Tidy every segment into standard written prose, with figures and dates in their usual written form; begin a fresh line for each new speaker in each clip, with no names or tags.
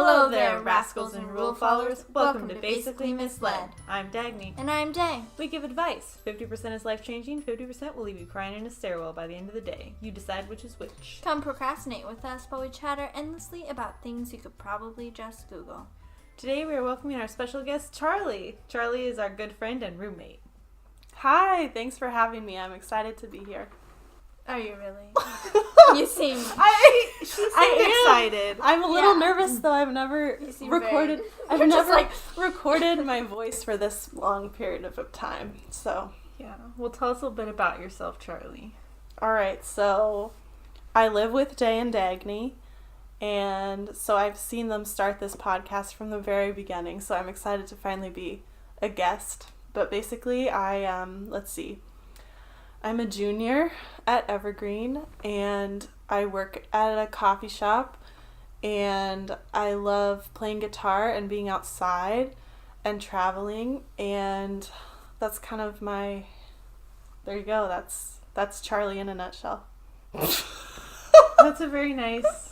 Hello there, rascals and rule followers. Welcome to Basically Misled. I'm Dagny.
And I'm Day.
We give advice. 50% is life-changing, 50% will leave you crying in a stairwell by the end of the day. You decide which is which.
Come procrastinate with us while we chatter endlessly about things you could probably just Google.
Today we are welcoming our special guest, Charley. Charley is our good friend and roommate.
Hi, thanks for having me. I'm excited to be here.
Are you really? You seem...
excited.
I'm a little nervous though. I've never recorded. I've never recorded my voice for this long period of time. So
yeah. Well, tell us a little bit about yourself, Charley.
All right. So I live with Day and Dagny, and so I've seen them start this podcast from the very beginning. So I'm excited to finally be a guest. But basically, let's see. I'm a junior at Evergreen, and I work at a coffee shop, and I love playing guitar and being outside and traveling, and that's kind of my, there you go, that's Charley in a nutshell.
That's a very nice,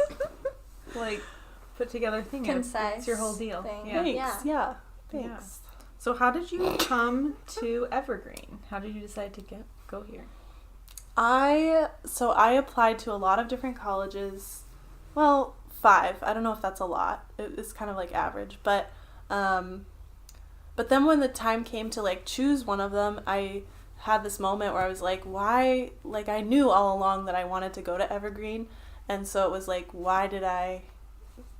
put together thing.
Concise.
It's your whole deal.
Thing.
Yeah.
Thanks. Yeah. Thanks.
Yeah. So how did you come to Evergreen? How did you decide to go here?
I applied to a lot of different colleges. Well, 5. I don't know if that's a lot. It's kind of like average, but then when the time came to choose one of them, I had this moment where I was like, why? I knew all along that I wanted to go to Evergreen, and so it was like, why did I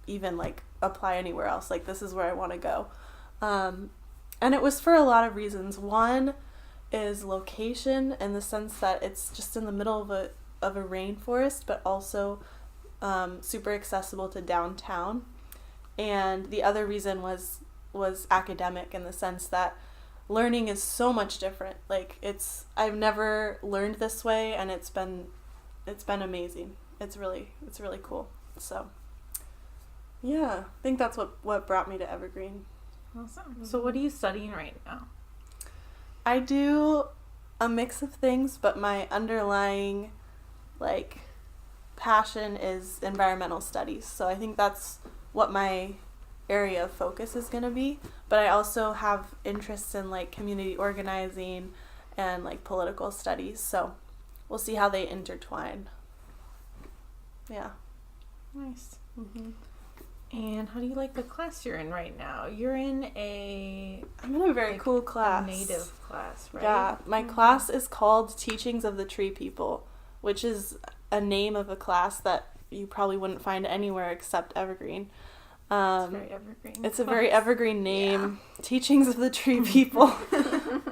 even apply anywhere else? This is where I want to go. And it was for a lot of reasons. One is location, in the sense that it's just in the middle of a rainforest, but also super accessible to downtown. And the other reason was academic, in the sense that learning is so much different. I've never learned this way, and it's been amazing. It's really cool. So yeah, I think that's what brought me to Evergreen.
Awesome. So what are you studying right now?
I do a mix of things, but my underlying passion is environmental studies. So I think that's what my area of focus is going to be. But I also have interests in community organizing and political studies. So we'll see how they intertwine. Yeah.
Nice. Mm-hmm. And how do you like the class you're in right now? You're I'm
in a very cool class.
A native class, right?
Yeah, my class is called Teachings of the Tree People, which is a name of a class that you probably wouldn't find anywhere except Evergreen.
It's very evergreen.
It's a very evergreen name. Yeah. Teachings of the Tree People.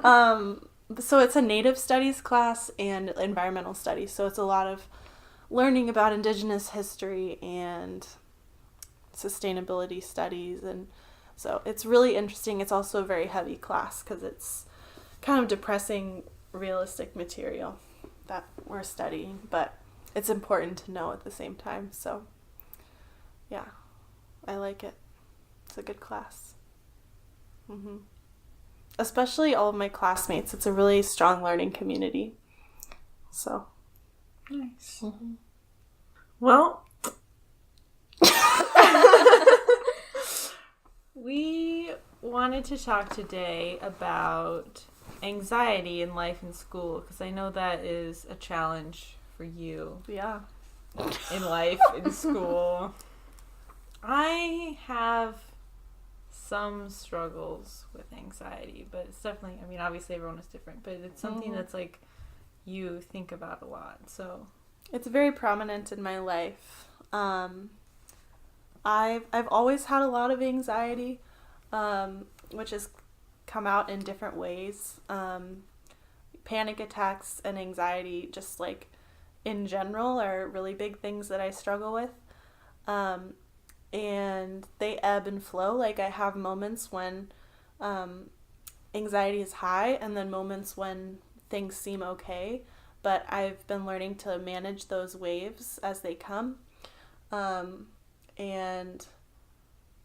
So it's a native studies class and environmental studies. So it's a lot of learning about Indigenous history and sustainability studies, and so it's really interesting. It's also a very heavy class because it's kind of depressing, realistic material that we're studying, but it's important to know at the same time. So yeah, I like it. It's a good class. Mm-hmm. Especially all of my classmates. It's a really strong learning community. So
nice.
Mm-hmm.
Well, we wanted to talk today about anxiety in life and school, because I know that is a challenge for you.
Yeah.
In life, in school. I have some struggles with anxiety, but it's definitely, obviously everyone is different, but it's something that's you think about a lot, so.
It's very prominent in my life. I've always had a lot of anxiety, which has come out in different ways. Panic attacks and anxiety, just in general, are really big things that I struggle with. And they ebb and flow. I have moments when anxiety is high, and then moments when things seem okay. But I've been learning to manage those waves as they come. And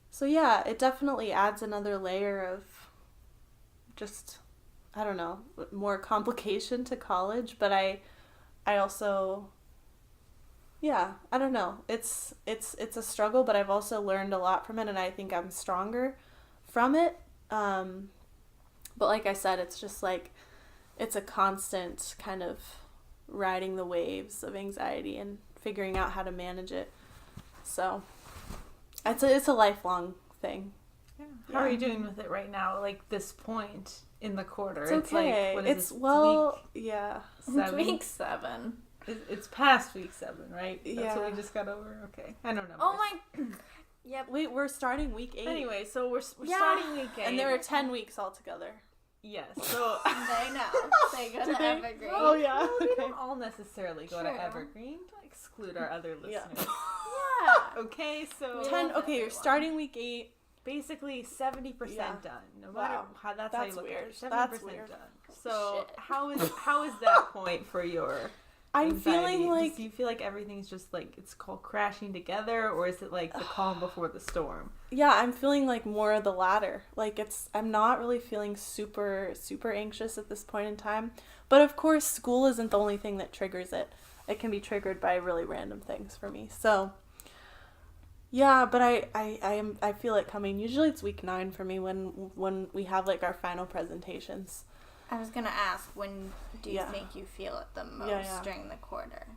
so yeah, it definitely adds another layer of just, I don't know, more complication to college, but I also yeah, I don't know. It's a struggle, but I've also learned a lot from it, and I think I'm stronger from it. But like I said, it's just like, it's a constant kind of riding the waves of anxiety and figuring out how to manage it. So it's a lifelong thing.
Yeah. How are you doing with it right now? Like this point in the quarter,
It's okay.
like what is
It's
this,
well, yeah.
It's
7?
week 7.
It's past week 7, right? That's
Yeah.
what we just got over. Okay, I don't know.
Oh my. Yep.
Wait, we're starting week 8.
Anyway, so we're
Yeah.
starting week 8,
And there are 10 weeks altogether.
yes. So
They know. They go
Do
to
they?
Evergreen.
Oh, yeah.
well, we
Okay.
don't all necessarily go to
True.
Evergreen to exclude our other
Yeah.
listeners.
Yeah.
Okay, so
We
10.
love
Okay, you're
everyone.
starting week 8.
basically 70%
Yeah.
done. No matter
Wow.
how that's how you
That's
look
weird.
at it. 70%
That's weird.
done. So
Shit.
how is that point for your
I'm
anxiety?
feeling like
Do you feel like everything's just like it's called crashing together, or is it like the calm before the storm?
yeah, I'm feeling like more of the latter. Like I'm not really feeling super anxious at this point in time. But of course, school isn't the only thing that triggers it. It can be triggered by really random things for me. So yeah, but I feel it coming. Usually it's week 9 for me when we have like our final presentations.
I was gonna ask, when do you
Yeah.
think you feel it the most
Yeah.
during the quarter?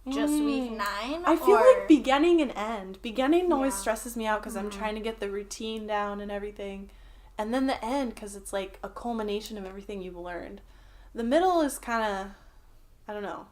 Just week 9?
I feel
or...
like beginning and end. Beginning always
Yeah.
stresses me out because I'm trying to get the routine down and everything. And then the end, because it's like a culmination of everything you've learned. The middle is kind of, I don't know.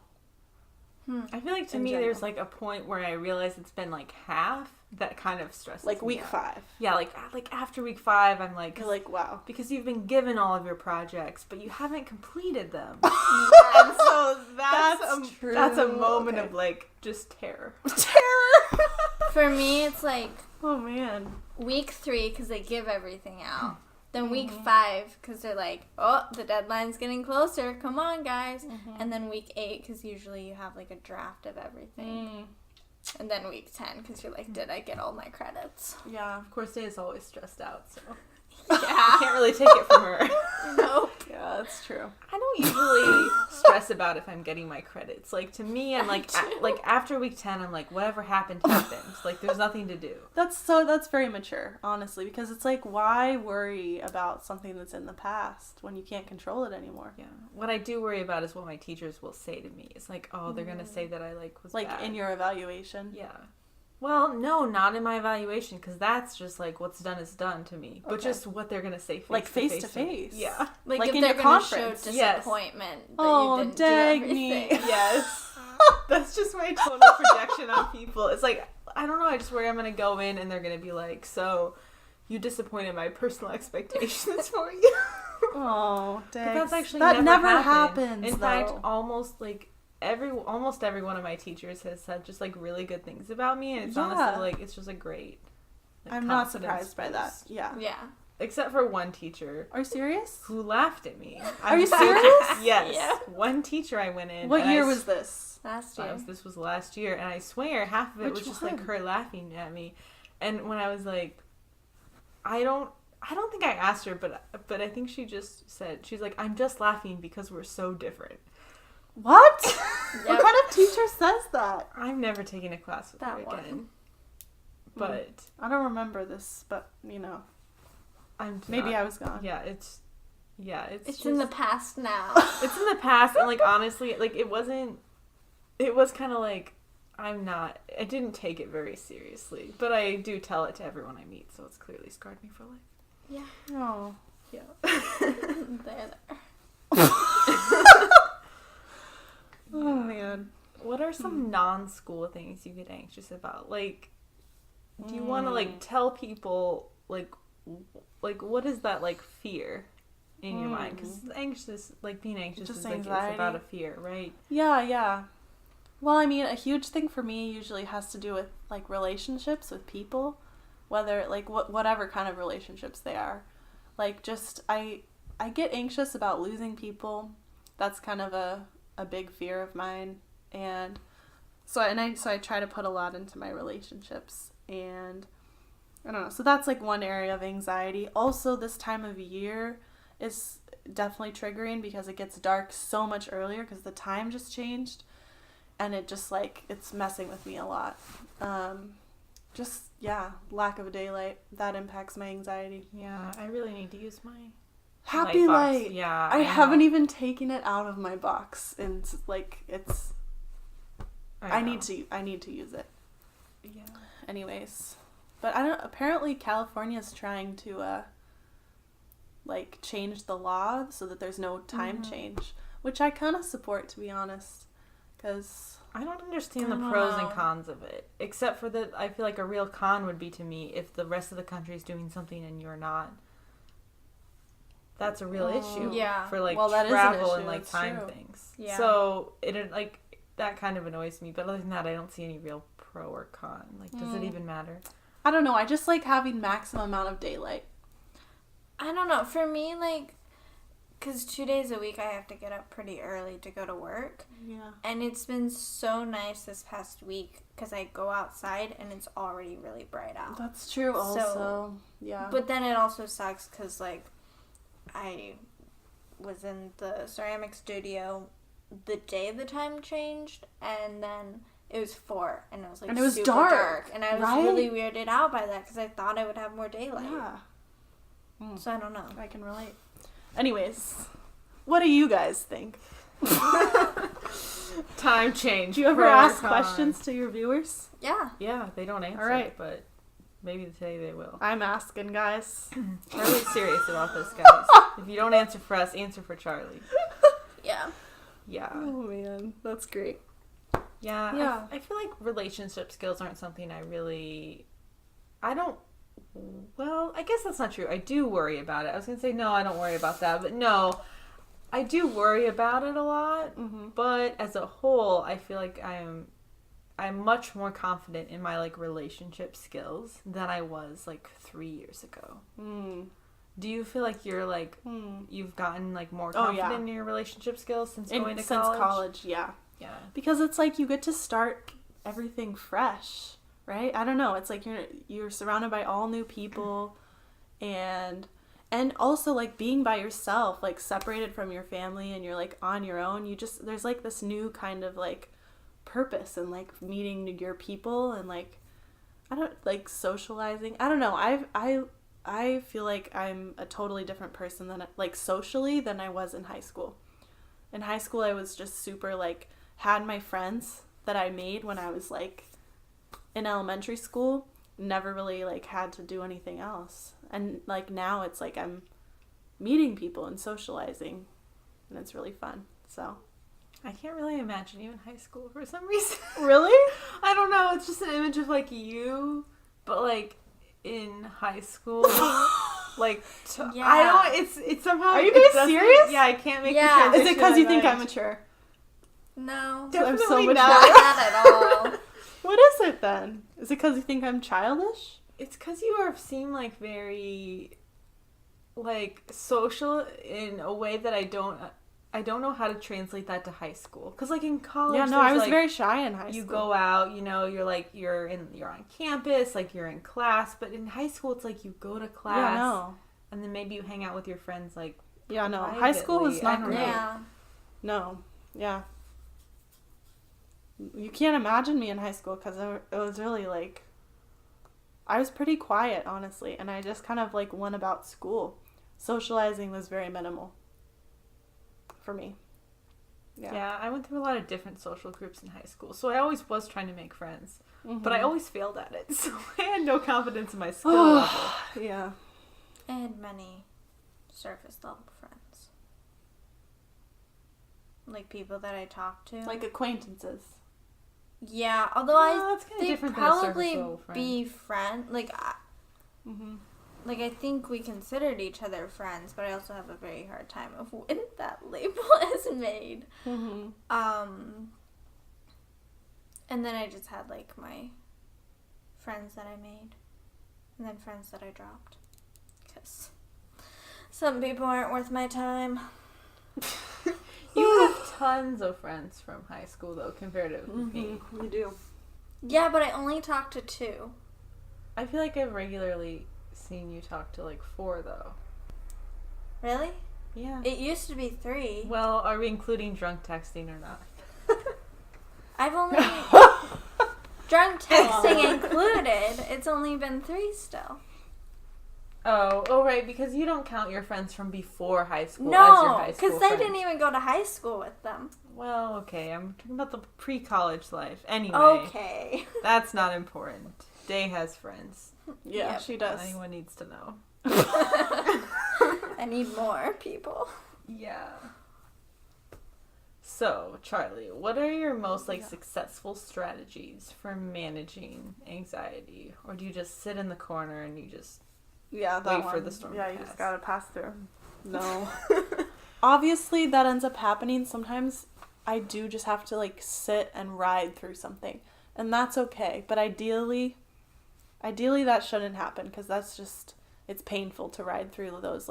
I feel like to
In
me
general.
there's like a point where I realize it's been like half that kind of stresses
Like
me
week
out.
5.
Yeah, like after week 5 I'm like,
You're like, wow.
because you've been given all of your projects, but you haven't completed them.
Yeah.
And so that's
True.
that's a moment
Okay.
of like just terror.
Terror!
For me, it's like
Oh, man.
week 3 because they give everything out. Then week 5 because they're like, oh, the deadline's getting closer. Come on, guys. And then week 8 because usually you have like a draft of everything. And then week 10 because you're like, did I get all my credits?
Yeah.
Of course, Day is always stressed out, so
Yeah.
can't really take it from her.
Nope.
Yeah, that's true.
I don't usually stress about if I'm getting my credits. Like to me, I'm like like after week 10, I'm like whatever happened happened. Like there's nothing to do.
That's very mature, honestly, because it's like, why worry about something that's in the past when you can't control it anymore?
Yeah. What I do worry about is what my teachers will say to me. It's like, oh, they're gonna say that I was
Like
bad.
in your evaluation.
Yeah. Well, no, not in my evaluation, because that's just like what's done is done to me. But
Okay.
just what they're gonna say face
Like
to
face to
to me.
face.
Yeah.
Like
Like
if
in
they're
your
going to show
conference.
Yes.
disappointment that
Oh,
you didn't
dang
do
me.
everything.
Yes. That's just my total projection on people. It's like, I don't know, I just worry I'm gonna go in and they're gonna be like, so you disappointed my personal expectations for you.
Oh,
But
dang.
that's actually
that
never
happens.
In
though.
fact, almost every one of my teachers has said just like really good things about me, and it's
Yeah.
honestly like it's just a great. Like,
I'm not
confidence
surprised by that.
boost.
Yeah.
Yeah.
Except for one teacher
Are you serious?
who laughed at me.
Are you serious?
Yes.
Yeah.
One teacher I went in.
What
and
year
I
was this?
Last year.
This was last year, and I swear half of it
Which
was just
one?
like her laughing at me. And when I was like, I don't think I asked her, but I think she just said, she's like, I'm just laughing because we're so different.
What?
Yep.
What kind of teacher says that?
I've never taken a class with
That
her
one.
again. But
I don't remember this, but you know, maybe
not,
I was gone.
Yeah, it's
It's
just,
in the past now.
it's in the past, and like honestly, like it was kind of like I didn't take it very seriously, but I do tell it to everyone I meet, so it's clearly scarred me for life.
Yeah.
Oh.
Yeah.
There.
Oh man.
What are some non-school things you get anxious about? Like, do you want to like tell people like what is that like fear in your mind? Because being anxious
Just
is like
anxiety.
it's about a fear, right?
Yeah. Well, I mean, a huge thing for me usually has to do with like relationships with people, whether like whatever kind of relationships they are. Like just I get anxious about losing people. That's kind of a big fear of mine, and so I try to put a lot into my relationships, and I don't know. So that's like one area of anxiety. Also, this time of year is definitely triggering because it gets dark so much earlier because the time just changed. and it just like it's messing with me a lot. Lack of daylight that impacts my anxiety.
Yeah, I really need to use my
happy light.
Yeah,
I haven't even taken it out of my box, and like it's. I need to use it.
Yeah.
Anyways, but I don't. Apparently, California's trying to like change the law so that there's no time change, which I kind of support, to be honest, because
I don't understand the pros and cons of it, except for that I feel like a real con would be to me if the rest of the country is doing something and you're not. That's a real issue for like travel and like time things. Yeah. So it like that kind of annoys me, but other than that, I don't see any real pro or con. Like, does it even matter?
I don't know. I just like having maximum amount of daylight.
I don't know. For me, like, because 2 days a week I have to get up pretty early to go to work.
Yeah.
And it's been so nice this past week because I go outside and it's already really bright out.
That's true also. Yeah.
But then it also sucks because, like, I was in the ceramic studio the day the time changed, and then it was 4, and it was like, and it was super dark. And I was really weirded out by that because I thought I would have more daylight.
Yeah.
So I don't know.
I can relate. Anyways, what do you guys think?
Time change.
Do you ever ask questions to your viewers?
Yeah.
Yeah, they don't answer. All right, but maybe today they will.
I'm asking, guys.
We're really serious about this, guys. If you don't answer for us, answer for Charley.
Yeah.
Yeah.
Oh man, that's great.
Yeah. I feel like relationship skills aren't something well, I guess that's not true. I do worry about it. I was going to say, no, I don't worry about that. But no, I do worry about it a lot. Mm-hmm. But as a whole, I feel like I'm much more confident in my, like, relationship skills than I was, like, 3 years ago. Mm. Do you feel like you're, like, you've gotten, like, more confident in your relationship skills since going to college?
Since college, yeah. Yeah. Because it's, like, you get to start everything fresh. Right? I don't know. It's like you're surrounded by all new people, and also like being by yourself, like separated from your family, and you're like on your own. There's like this new kind of like purpose and like meeting your people and like socializing. I don't know. I feel like I'm a totally different person than like socially than I was in high school. In high school, I was just super like had my friends that I made when I was like in elementary school, never really like had to do anything else. And like now it's like I'm meeting people and socializing, and it's really fun. So
I can't really imagine you in high school for some reason.
Really?
I don't know. It's just an image of like you, but like in high school. Like I don't. It's somehow.
Are you guys serious?
Yeah, I can't make the transition.
Is it because you think I'm mature?
No,
definitely
I'm so mature.
Not at all.
What is it then? Is it because you think I'm childish?
It's because you seem like very, like, social in a way that I don't know how to translate that to high school. Because, like, in college,
yeah, no, I was very shy in high school.
You go out, you know, you're on campus, like, you're in class. But in high school, it's like you go to class.
Yeah, no.
And then maybe you hang out with your friends, like,
yeah, no.
privately.
High school was not great.
Yeah.
No. Yeah. You can't imagine me in high school because it was really, like, I was pretty quiet, honestly, and I just kind of, like, went about school. Socializing was very minimal for me.
Yeah, I went through a lot of different social groups in high school, so I always was trying to make friends,
mm-hmm.
but I always failed at it, so I had no confidence in my skill level.
Yeah.
I had many surface level friends. Like, people that I talked to.
Like acquaintances.
Yeah, although they'd
probably
be friends. Like,
mm-hmm.
like I think we considered each other friends, but I also have a very hard time of when that label is made.
Mm-hmm.
And then I just had like my friends that I made, and then friends that I dropped, because some people aren't worth my time.
You have tons of friends from high school, though, compared to me.
You do.
Yeah, but I only talked to 2.
I feel like I've regularly seen you talk to, like, 4, though.
Really?
Yeah.
It used to be 3.
Well, are we including drunk texting or not?
I've only drunk texting included. It's only been 3 still.
Oh, right, because you don't count your friends from before high school as your high school
because I didn't even go to high school with them.
Well, okay, I'm talking about the pre-college life. Anyway.
Okay.
That's not important. Day has friends.
Yeah,
Yep.
she does.
Anyone needs to know.
I need more people.
Yeah. So, Charlie, what are your most successful strategies for managing anxiety? Or do you just sit in the corner and you just wait for the storm to pass?
You just gotta pass through. No. Obviously, that ends up happening. Sometimes I do just have to sit and ride through something, and that's okay. But ideally that shouldn't happen, because that's just, it's painful to ride through those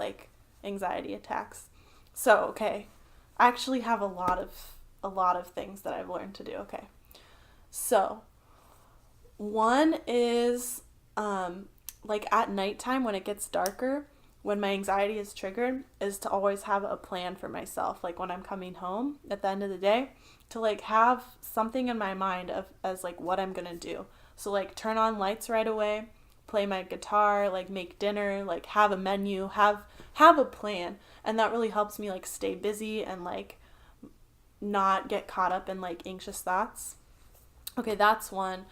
anxiety attacks. So, okay, I actually have a lot of things that I've learned to do. Okay, so one is at nighttime when it gets darker, when my anxiety is triggered, is to always have a plan for myself. When I'm coming home at the end of the day, to have something in my mind as what I'm gonna do. So turn on lights right away, play my guitar, make dinner, have a menu, have a plan. And that really helps me stay busy and not get caught up in anxious thoughts. Okay, that's one.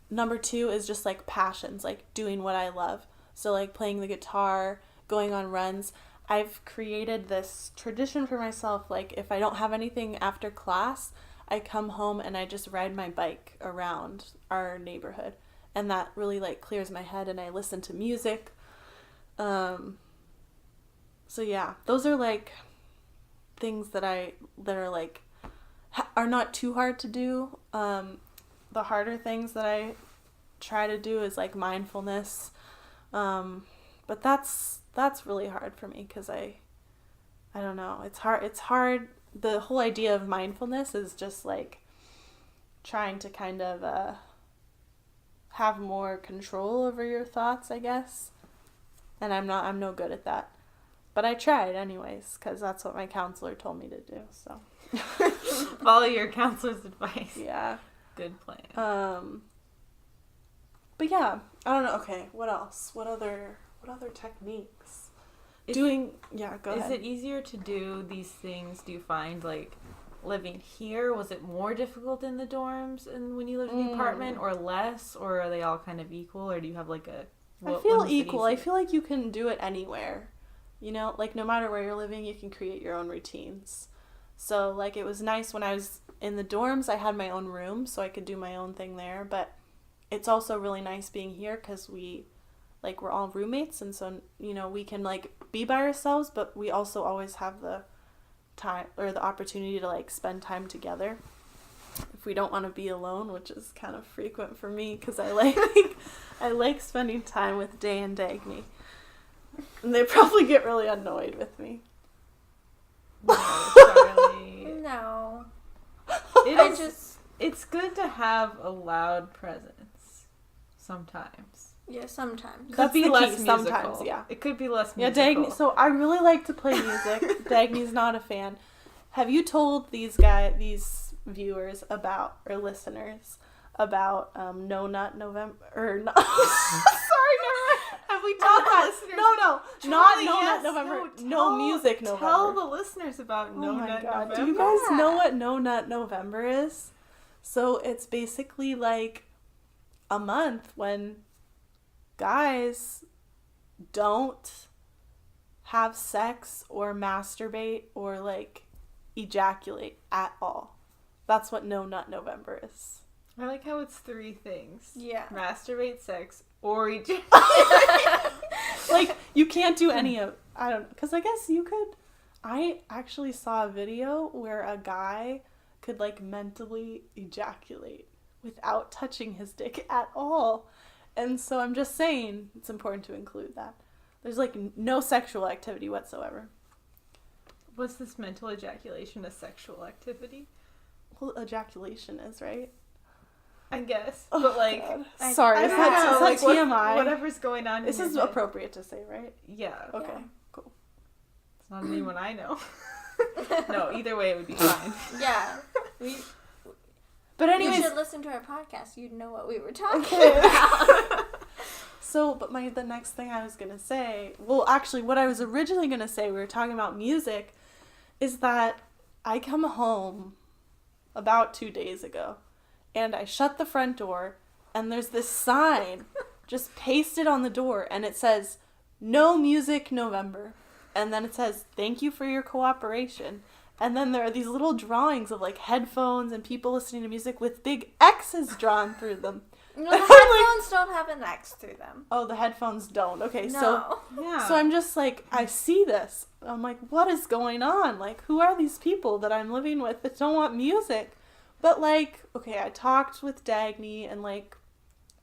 Number 2 is just passions, doing what I love. So playing the guitar, going on runs. I've created this tradition for myself, if I don't have anything after class, I come home and I just ride my bike around our neighborhood. And that really clears my head, and I listen to music. So yeah, those are things that are not too hard to do. The harder things that I try to do is mindfulness. But that's really hard for me, because I don't know. It's hard. The whole idea of mindfulness is just trying to kind of have more control over your thoughts, I guess. And I'm no good at that. But I tried anyways, because that's what my counselor told me to do. So
follow your counselor's advice.
Yeah.
Good plan.
But yeah, I don't know. Okay, what else? What other techniques? Go ahead.
Is it easier to do these things, do you find, living here? Was it more difficult in the dorms and when you lived in the apartment, or less? Or are they all kind of equal? Or do you have I
feel equal. I feel you can do it anywhere. No matter where you're living, you can create your own routines. So, it was nice when I was in the dorms, I had my own room, so I could do my own thing there. But it's also really nice being here, because we're all roommates, and so, we can, be by ourselves, but we also always have the time, or the opportunity to, spend time together if we don't want to be alone, which is kind of frequent for me, because I like spending time with Day and Dagny. And they probably get really annoyed with me.
No, Charlie.
No.
It's good to have a loud presence sometimes.
Yeah, sometimes.
Could be less musical.
Sometimes, yeah.
It could be less musical.
Yeah, Dagny. So I really like to play music. Dagny's not a fan. Have you told these viewers about, or listeners, about No Nut November? Or not? Sorry, never mind. Have we told listeners? No,
Charlie,
not No Nut November. No Music November.
Tell the listeners about No Nut November.
Do you guys know what No Nut November is? So it's basically a month when guys don't have sex or masturbate or ejaculate at all. That's what No Nut November is.
I like how it's 3 things.
Yeah.
Masturbate, sex, or ejaculate.
You can't do any of, I don't know, because I guess you could. I actually saw a video where a guy could mentally ejaculate without touching his dick at all. And so I'm just saying it's important to include that. There's no sexual activity whatsoever.
Was this mental ejaculation a sexual activity?
Well, ejaculation is, right?
I guess.
Oh,
but
sorry, is that TMI?
Whatever's going on.
This is appropriate to say, right?
Yeah.
Okay,
Yeah.
cool.
It's not anyone I know. No, either way it would be fine.
Yeah.
But anyways,
you should listen to our podcast. You'd know what we were talking about.
So, but the next thing I was going to say, well, actually, what I was originally going to say, we were talking about music, is that I come home about 2 days ago, and I shut the front door, and there's this sign just pasted on the door, and it says, "No Music November." And then it says, "Thank you for your cooperation." And then there are these little drawings of, like, headphones and people listening to music with big X's drawn through them.
No, the headphones don't have an X through them.
Oh, the headphones don't. Okay,
No.
So I'm just like, I see this. I'm like, what is going on? Like, who are these people that I'm living with that don't want music? But, like, okay, I talked with Dagny, and, like,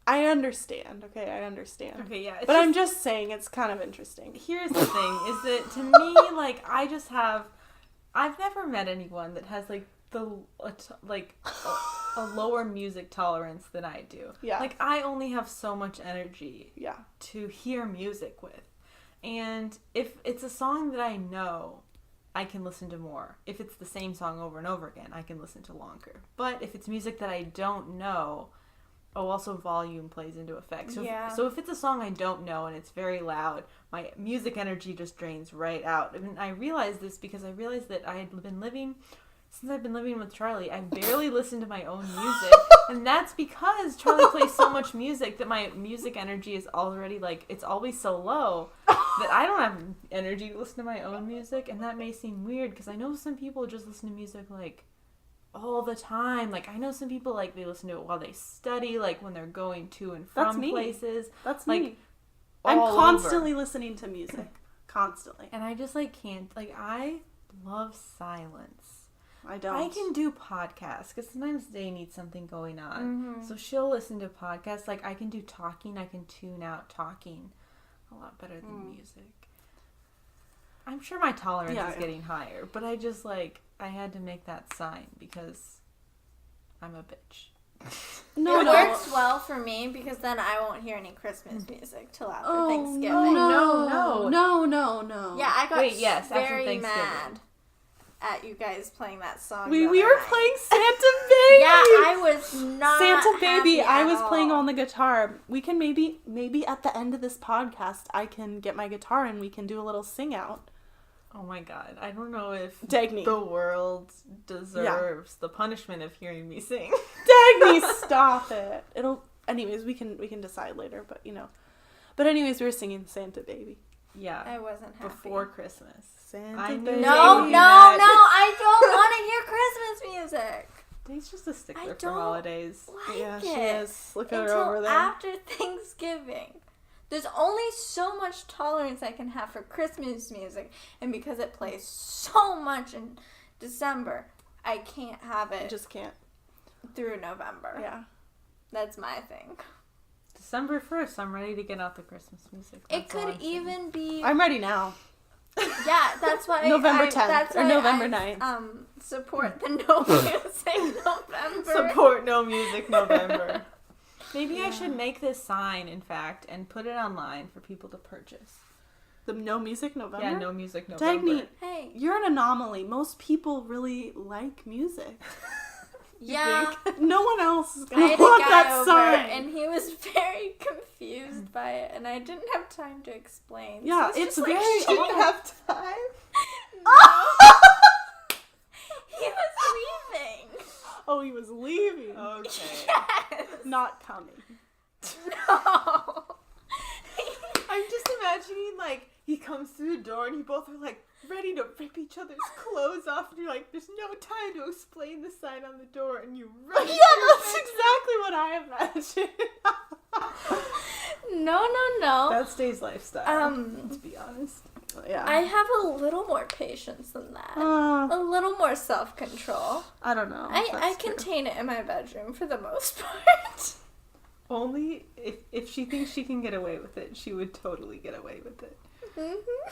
I understand. Okay, I understand.
Okay, yeah.
But I'm just saying it's kind of interesting.
Here's the thing, is that to me, like, I've never met anyone that has, like, a lower music tolerance than I do.
Yeah.
Like, I only have so much energy
Yeah.
to hear music with. And if it's a song that I know, I can listen to more. If it's the same song over and over again, I can listen to longer. But if it's music that I don't know, also volume plays into effect. So, so if it's a song I don't know and it's very loud, my music energy just drains right out. And I realized this because I realized that since I've been living with Charley, I barely listen to my own music. And that's because Charley plays so much music that my music energy is already, like, it's always so low that I don't have energy to listen to my own music. And that may seem weird because I know some people just listen to music, like, all the time. Like, I know some people, like, they listen to it while they study, like, when they're going to and from places.
That's
like,
me. I'm constantly listening to music. Constantly.
And I just, like, can't, like, I love silence.
I don't.
I can do podcasts because sometimes they need something going on. Mm-hmm. So she'll listen to podcasts. Like, I can do talking. I can tune out talking a lot better than music. I'm sure my tolerance is getting higher, but I just, like, I had to make that sign because I'm a bitch.
It works well for me because then I won't hear any Christmas music till after Thanksgiving.
No.
Yeah, I got very
mad
at you guys playing that song.
We were playing Santa Baby.
Yeah, I was not
Santa Baby. I was
all.
playing on the guitar. We can maybe at the end of this podcast, I can get my guitar and we can do a little sing out.
Oh my god, I don't know if
Dagny.
The world deserves the punishment of hearing me sing.
Dagny, stop it. Anyways, we can decide later, but But anyways, we were singing Santa Baby.
Yeah.
I wasn't happy.
Before Christmas.
Santa Baby.
No, I don't want to hear Christmas music.
Dave's just a stickler for holidays.
Like
she is. Look at her
until
over there.
after Thanksgiving. There's only so much tolerance I can have for Christmas music, and because it plays so much in December, I can't have it.
Just can't.
Through November.
Yeah.
That's my thing.
December 1st, I'm ready to get out the Christmas music.
It could even be...
I'm ready now.
Yeah, that's why
November 10th or November 9th.
Support the No Music November.
Support No Music November. Maybe I should make this sign, in fact, and put it online for people to purchase.
The No Music November?
Yeah, No Music November.
Dagny,
hey.
You're an anomaly. Most people really like music.
Yeah.
No one else is
I
going
had
to want
a guy
that
over,
sign.
and he was very confused by it, and I didn't have time to explain.
Yeah,
so
it's
just
very...
Like,
You didn't have time?
He was leaving.
Oh, he was leaving.
Okay.
Yes.
Not coming.
No.
I'm just imagining, like, he comes through the door and you both are, like, ready to rip each other's clothes off, and you're like, there's no time to explain the sign on the door, and you run.
Yeah, that's exactly what I imagined.
No.
That's Dave's lifestyle, to be honest.
Yeah.
I have a little more patience than that. A little more self-control.
I don't know.
I contain it in my bedroom for the most part.
Only if she thinks she can get away with it, she would totally get away with it.
Mm-hmm.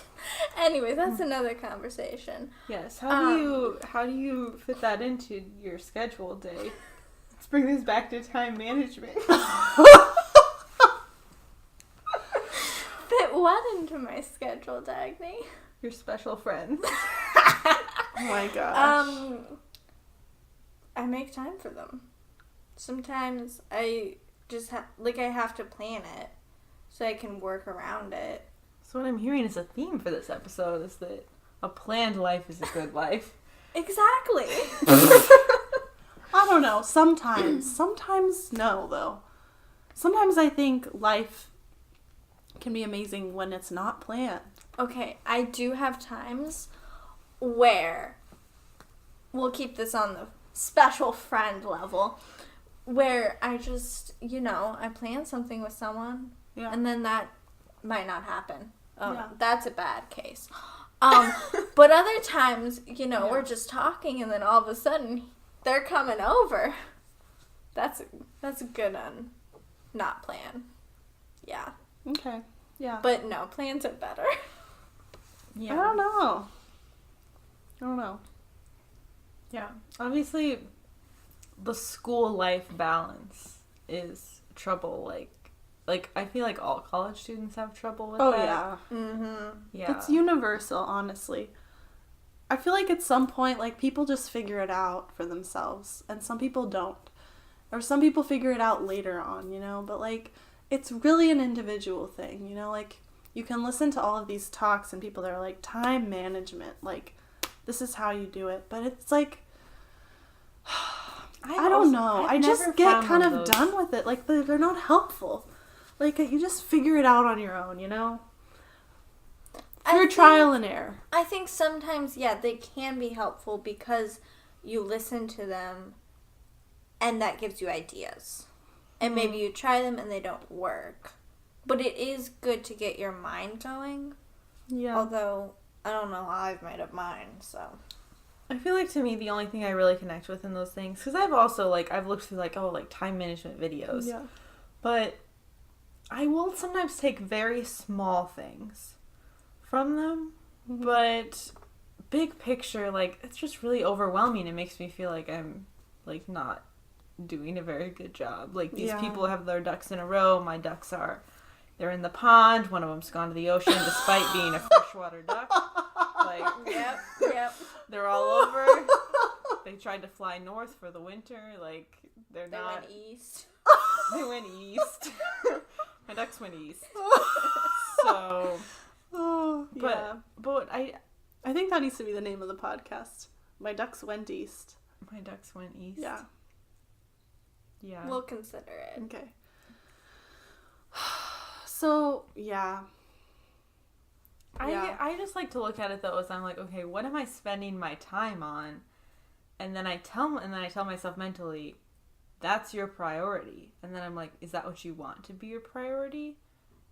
Anyway, that's another conversation.
Yes. How do you fit that into your schedule, Dave? Let's bring this back to time management.
Fit what into my schedule, Dagny?
Your special friends.
Oh my gosh.
I make time for them. Sometimes I just I have to plan it so I can work around it.
So what I'm hearing is a theme for this episode is that a planned life is a good life.
Exactly.
I don't know. Sometimes no, though. Sometimes I think life can be amazing when it's not planned.
Okay, I do have times where, we'll keep this on the special friend level, where I just, I plan something with someone, and then that might not happen. That's a bad case. But other times, we're just talking, and then all of a sudden, they're coming over. That's a good one. Not plan. Yeah.
Okay. Yeah.
But no, plans are better.
Yeah. I don't know.
Yeah. Obviously, the school life balance is trouble. Like I feel like all college students have trouble with that.
Oh, yeah.
Mm-hmm.
Yeah.
It's universal, honestly. I feel like at some point, people just figure it out for themselves, and some people don't. Or some people figure it out later on, But, it's really an individual thing, you can listen to all of these talks and people that are like, time management, this is how you do it. But it's I don't know. I just get kind of done with it. They're not helpful. You just figure it out on your own, Through trial and error.
I think sometimes, they can be helpful because you listen to them and that gives you ideas. And maybe you try them and they don't work. But it is good to get your mind going.
Yeah.
Although, I don't know how I've made up mine, so.
I feel like to me the only thing I really connect with in those things, because I've also I've looked through time management videos.
Yeah.
But I will sometimes take very small things from them. Mm-hmm. But big picture, it's just really overwhelming. It makes me feel like I'm not doing a very good job. These people have their ducks in a row. My ducks they're in the pond. One of them's gone to the ocean despite being a freshwater duck.
Yep.
They're all over. They tried to fly north for the winter. They
went east.
They went east. My ducks went east. So, but I
think that needs to be the name of the podcast. My ducks went east.
My ducks went east.
Yeah.
Yeah.
We'll consider it.
Okay. So, yeah.
I just like to look at it though as I'm like, okay, what am I spending my time on? And then I tell myself mentally, that's your priority. And then I'm like, is that what you want to be your priority?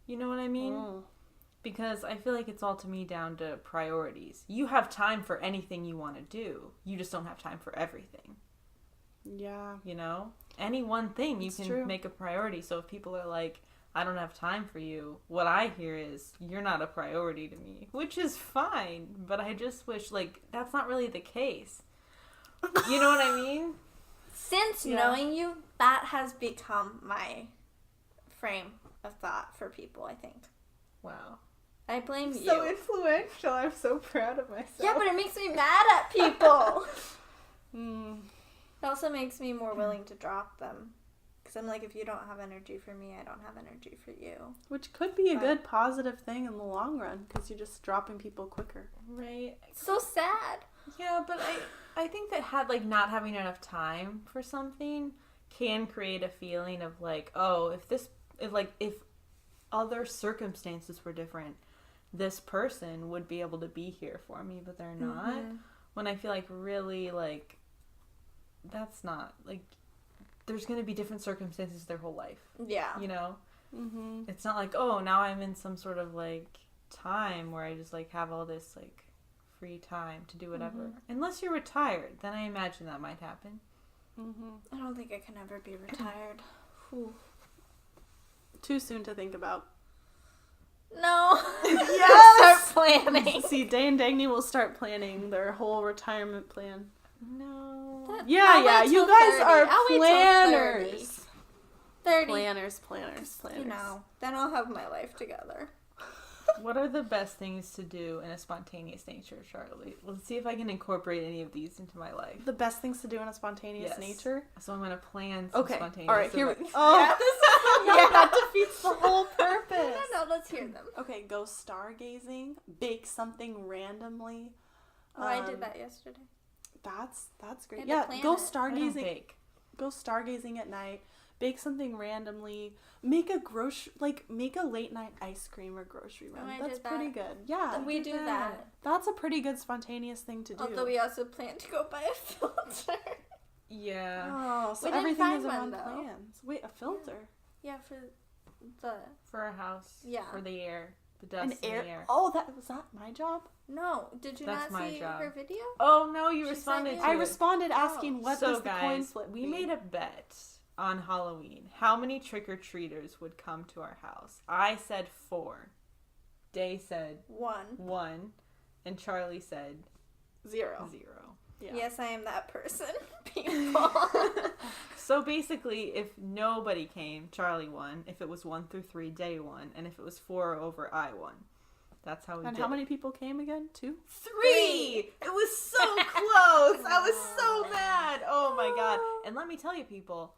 You know what I mean? Because I feel like it's all to me down to priorities. You have time for anything you want to do. You just don't have time for everything.
Yeah.
Any one thing you can make a priority. So if people are like, I don't have time for you, what I hear is, you're not a priority to me, which is fine, but I just wish, that's not really the case. You know what I mean?
Since knowing you, that has become my frame of thought for people, I think.
Wow.
I blame you.
So influential. I'm so proud of myself.
Yeah, but it makes me mad at people. It also makes me more willing to drop them. Because I'm like, if you don't have energy for me, I don't have energy for you.
Which could be a good positive thing in the long run, because you're just dropping people quicker.
Right.
So sad.
Yeah, but I think that not having enough time for something can create a feeling of if other circumstances were different, this person would be able to be here for me, but they're not. Mm-hmm. When I feel really that's not there's going to be different circumstances their whole life.
Yeah.
Mm-hmm.
It's not now I'm in some sort of time where I just have all this free time to do whatever. Mm-hmm. Unless you're retired, then I imagine that might happen.
Mm-hmm. I don't think I can ever be retired.
Too soon to think about.
No.
Yes.
Start planning.
See, Day and Dagny will start planning their whole retirement plan.
No.
Yeah. You guys
30.
are
I'll
planners.
30.
Planners.
Then I'll have my life together.
What are the best things to do in a spontaneous nature, Charlie? Let's see if I can incorporate any of these into my life.
The best things to do in a spontaneous nature?
So I'm going to plan some spontaneous
All right, here we
Oh,
yeah, this is that defeats the whole purpose.
No, let's hear them.
Okay, go stargazing. Bake something randomly.
Oh, I did that yesterday.
That's great.
And
Yeah, go
I don't
stargazing.
bake.
Go stargazing at night. Bake something randomly. Make a late night ice cream or grocery run.
I
That's
did that.
pretty good. Yeah,
We do that.
That's a pretty good spontaneous thing to do.
Although we also plan to go buy a filter.
Yeah.
Oh, so
We didn't
everything
find
is
one,
on
though.
plans. Wait, a filter?
Yeah, for the...
For a house.
Yeah.
For the air. The dust
An
in the air.
Oh, was that my job?
No, did you
That's
not
my
see
job.
her video?
Oh, no, you
She
responded
said
to
I
it.
responded asking what
So,
does the coin
guys,
flip
we
be?
made a bet on Halloween. How many trick-or-treaters would come to our house? I said 4. Day said 1. And Charlie said
0.
0.
Yeah.
Yes, I am that person, people.
So basically, if nobody came, Charlie won. If it was 1 through 3, Day won. And if it was 4 or over, I won. That's how we
And
did
how
it.
many people came again? 2?
3! It was so close. I was so mad. Oh my god. And let me tell you, people,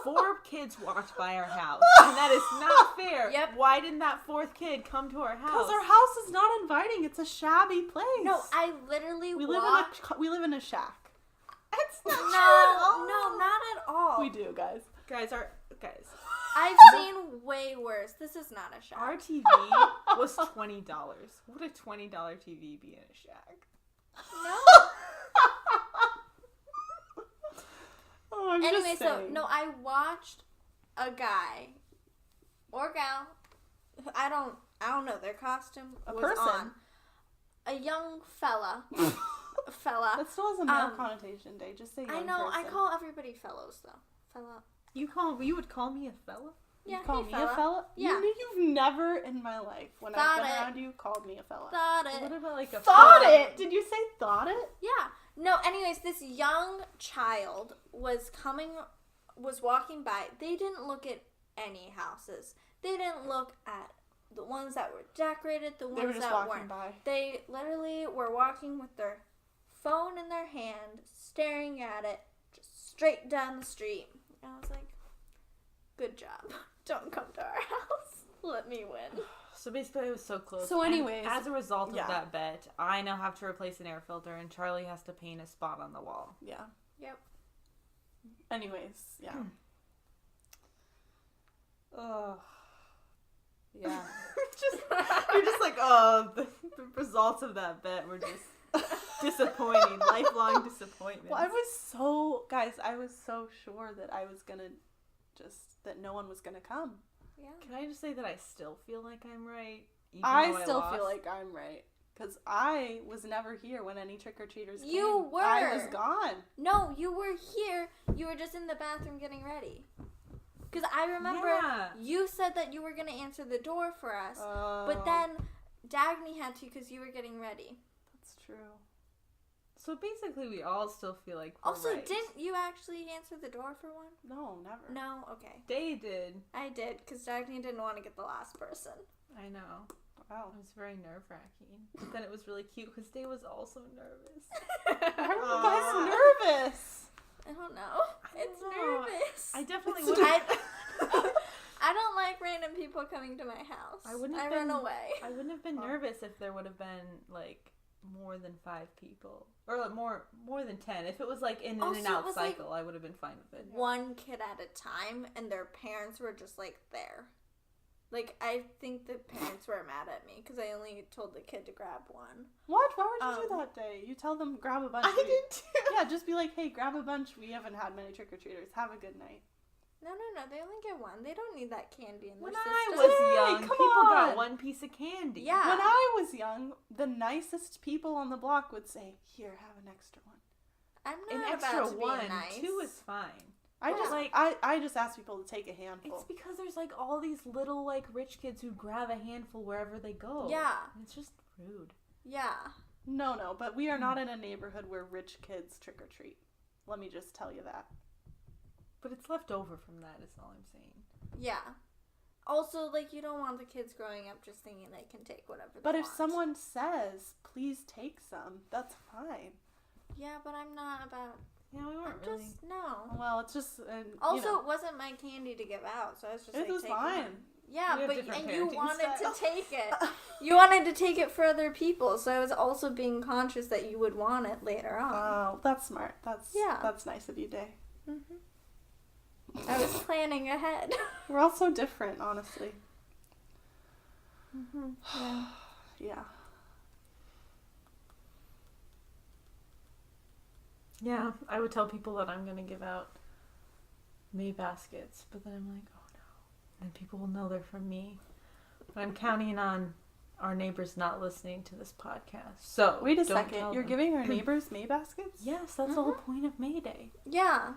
4 kids walked by our house. And that is not fair.
Yep.
Why didn't that 4th kid come to our house?
Because our house is not inviting. It's a shabby place.
No, I literally
we
walked...
live in a shack.
That's not true.
No, not at all.
We do, guys.
Guys,
I've seen way worse. This is not a shack.
our TV was $20. Would a $20 TV be in a shack?
No.
Oh, I'm
Anyway,
just
so
saying.
no, I watched a guy or gal. I don't know their costume.
A
was
person.
on. A young fella. Fella.
That still has a male connotation, Day. Just say young
I know.
person.
I call everybody fellows though. Fella.
You would call me a fella?
Yeah,
You call
hey,
me a fella?
Yeah.
You've never in my life, when I've
Thought
been
it.
around you, called me a fella.
Thought
What
it.
about like a
Thought
fella?
it? Did you say thought it?
Yeah. No, anyways, this young child was walking by. They didn't look at any houses. They didn't look at the ones that were decorated, the
They were
ones
just
that
walking
weren't.
by.
They literally were walking with their phone in their hand, staring at it, just straight down the street. And I was like, good job. Don't come to our house. Let me win.
So basically, it was so close.
So
And
anyways,
as a result of
yeah.
that bet, I now have to replace an air filter, and Charlie has to paint a spot on the wall.
Yeah.
Yep.
Anyways, yeah. Ugh. Yeah.
You're just like, oh, the results of that bet were just disappointing, lifelong disappointment.
Well, I was so sure that I was gonna that no one was gonna come.
Yeah.
Can I just say that I still feel like I'm right? even
I
though
still
lost?
feel like I'm right. Because I was never here when any trick-or-treaters came.
You were.
I was gone.
No, you were here. You were just in the bathroom getting ready. Because I remember
Yeah.
you said that you were going to answer the door for us.
Oh,
But then Dagny had to because you were getting ready.
That's true.
So basically, we all still feel like we're
Also,
right.
didn't you actually answer the door for one?
No, never.
No? Okay.
They did.
I did because Dagny didn't want to get the last person.
I know.
Wow.
It was very nerve-wracking. But then it was really cute because Day was also nervous.
Why were you
Aw.
guys nervous?
I don't know. It's
don't know.
nervous.
I definitely
It's
would.
I don't like random people coming to my house.
I wouldn't
I
have
run
been-
away.
I wouldn't have been nervous if there would have been like more than 5 people, or like more than 10. If it was like in
Oh,
and
so it
out
was, like,
cycle, I would have been fine with it.
One kid at a time, and their parents were just like there. Like, I think the parents were mad at me because I only told the kid to grab one.
What? Why would you do that day? You tell them grab a bunch.
I did too.
Yeah, just be like, hey, grab a bunch. We haven't had many trick-or-treaters. Have a good night.
No, they only get one. They don't need that candy in their
When
system.
I was
Hey,
young,
come
people got
on.
1 piece of candy.
Yeah.
When I was young, the nicest people on the block would say, here, have an extra one.
I'm
An
not
extra
about to be
1,
nice.
2 is fine.
I
Well,
just
like-
I just ask people to take a handful.
It's because there's like all these little like rich kids who grab a handful wherever they go.
Yeah.
And it's just rude.
Yeah.
No, but we are not in a neighborhood where rich kids trick or treat. Let me just tell you that.
But it's left over from that, is all I'm saying.
Yeah. Also, like, you don't want the kids growing up just thinking they can take whatever they
But
want.
if someone says, please take some, that's fine.
Yeah, but I'm not about...
Yeah, we weren't
I'm
really.
just... No.
Well, it's just...
Also, it wasn't my candy to give out, so I was just
it
like,
was
take
fine.
one. Yeah,
We have
but
different
and you
parenting
wanted to
styles.
take it. You wanted to take it for other people, so I was also being conscious that you would want it later on.
Oh, that's smart.
Yeah.
That's nice of you, Day.
I was planning ahead.
We're all so different, honestly.
Yeah.
Yeah.
Yeah, I would tell people that I'm gonna give out May baskets, but then I'm like, oh no, and people will know they're from me. But I'm counting on our neighbors not listening to this podcast. So
Wait a
don't
second.
tell
You're
them.
giving our neighbors May baskets?
Yes, that's the whole point of May Day.
Yeah.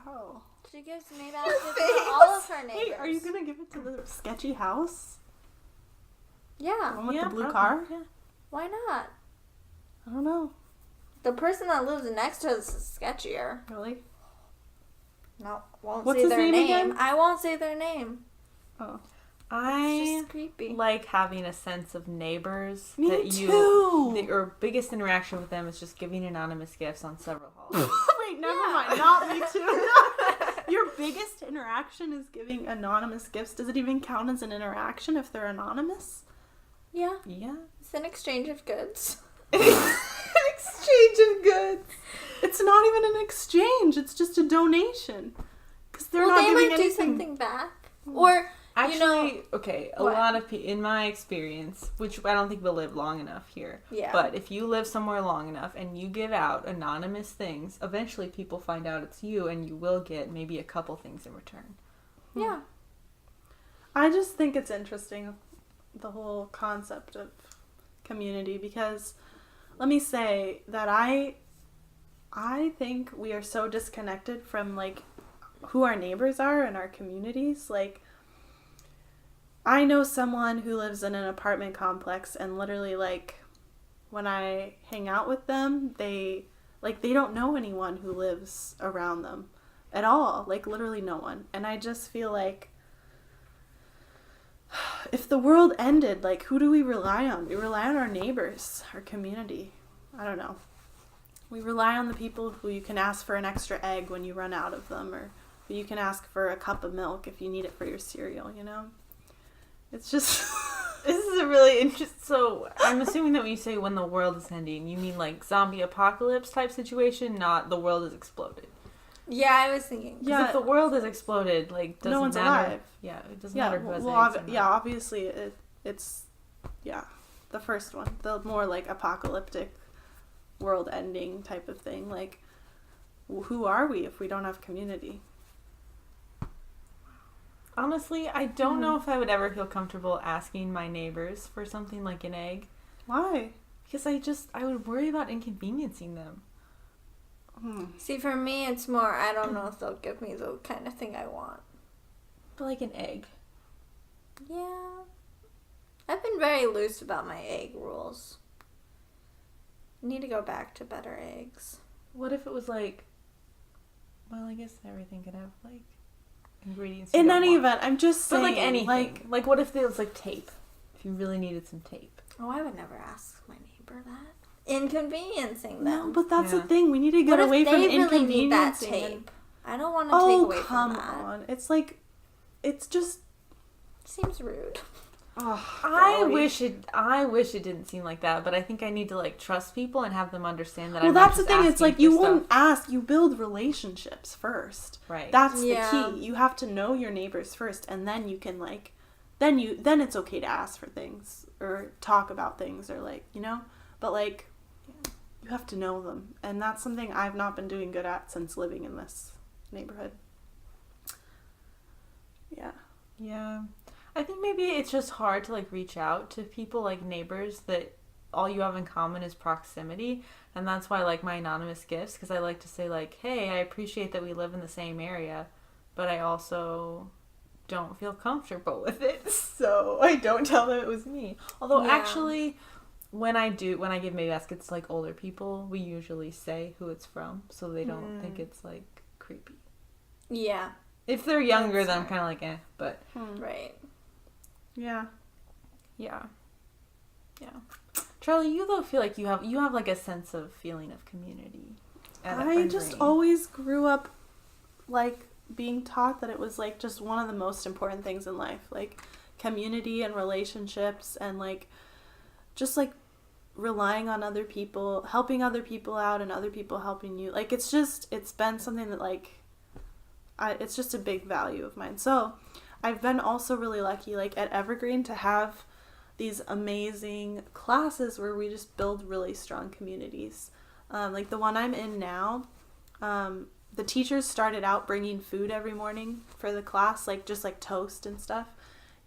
Wow.
She gives me baskets to all of her neighbors.
Hey, are you gonna give it to the sketchy house? The
Yeah.
one with
Yeah,
the blue
probably,
car?
Yeah.
Why not?
I don't know.
The person that lives next to us is sketchier.
Really?
No, won't
What's
say
his
their
name
name.
again?
I won't say their name.
Oh.
It's
I
just creepy.
like having a sense of neighbors.
Me
that
too.
Your biggest interaction with them is just giving anonymous gifts on several holidays.
Wait, never
Yeah.
mind. Not me too. Your biggest interaction is giving anonymous gifts. Does it even count as an interaction if they're anonymous?
Yeah,
Yeah.
it's an exchange of goods.
Exchange of goods. It's not even an exchange. It's just a donation. Because they're
Well,
not
they
giving
might do
anything.
something back. Or,
Actually,
you know...
okay, a
What?
lot of people, in my experience, which I don't think we'll live long enough here,
Yeah.
but if you live somewhere long enough and you give out anonymous things, eventually people find out it's you and you will get maybe a couple things in return.
Yeah.
I just think it's interesting, the whole concept of community, because let me say that I think we are so disconnected from, like, who our neighbors are in our communities. Like, I know someone who lives in an apartment complex, and literally, like, when I hang out with them, they don't know anyone who lives around them at all. Like, literally no one. And I just feel like if the world ended, like, who do we rely on? We rely on our neighbors, our community. I don't know. We rely on the people who you can ask for an extra egg when you run out of them, or who you can ask for a cup of milk if you need it for your cereal, you know? It's just...
This is a really interesting... So, I'm assuming that when you say when the world is ending, you mean like zombie apocalypse type situation, not the world has exploded.
Yeah, I was thinking.
Because if the world has exploded, like, doesn't
No one's
matter.
alive.
Yeah, it doesn't
Yeah,
matter who has
well,
eggs or not.
yeah, obviously it's the first one, the more like apocalyptic, world-ending type of thing. Like, who are we if we don't have community?
Honestly, I don't know if I would ever feel comfortable asking my neighbors for something like an egg.
Why?
Because I would worry about inconveniencing them.
See, for me, it's more, I don't know if they'll give me the kind of thing I want.
But like an egg.
Yeah. I've been very loose about my egg rules. I need to go back to better eggs.
What if it was like... Well, I guess everything could have, like, ingredients
In
you don't
any
want.
event, I'm just saying,
But like anything. Like what if there was like tape? If you really needed some tape.
Oh, I would never ask my neighbor that. Inconveniencing them.
no, but that's
Yeah.
the thing. We need to
What
get
if
away from
they really need that
inconveniencing.
tape? I don't want to take away
come
from that.
on! It's like, it's just.
Seems rude.
Oh,
I
golly.
wish it didn't seem like that, but I think I need to like trust people and have them understand that
Well,
I'm not
that's the
just
thing. It's
asking
like
for
you
stuff.
wouldn't ask. You build relationships first.
Right.
That's
Yeah.
the key. You have to know your neighbors first, and then you can like, then it's okay to ask for things or talk about things or like, you know. But like, you have to know them, and that's something I've not been doing good at since living in this neighborhood. Yeah.
Yeah. I think maybe it's just hard to like reach out to people like neighbors that all you have in common is proximity, and that's why I like my anonymous gifts, because I like to say like, hey, I appreciate that we live in the same area, but I also don't feel comfortable with it, so I don't tell them it was me. Although
Yeah.
actually, when I give May baskets to like older people, we usually say who it's from, so they don't think it's like creepy.
Yeah.
If they're younger,
That's
then I'm
smart.
kind of like, but
Right.
Yeah.
Yeah. Charley, you though feel like you have like a sense of feeling of community.
I just always grew up like being taught that it was like just one of the most important things in life, like community and relationships, and like just like relying on other people, helping other people out, and other people helping you. Like it's been something that like it's just a big value of mine. So I've been also really lucky like at Evergreen to have these amazing classes where we just build really strong communities. Like the one I'm in now, the teachers started out bringing food every morning for the class, like just like toast and stuff.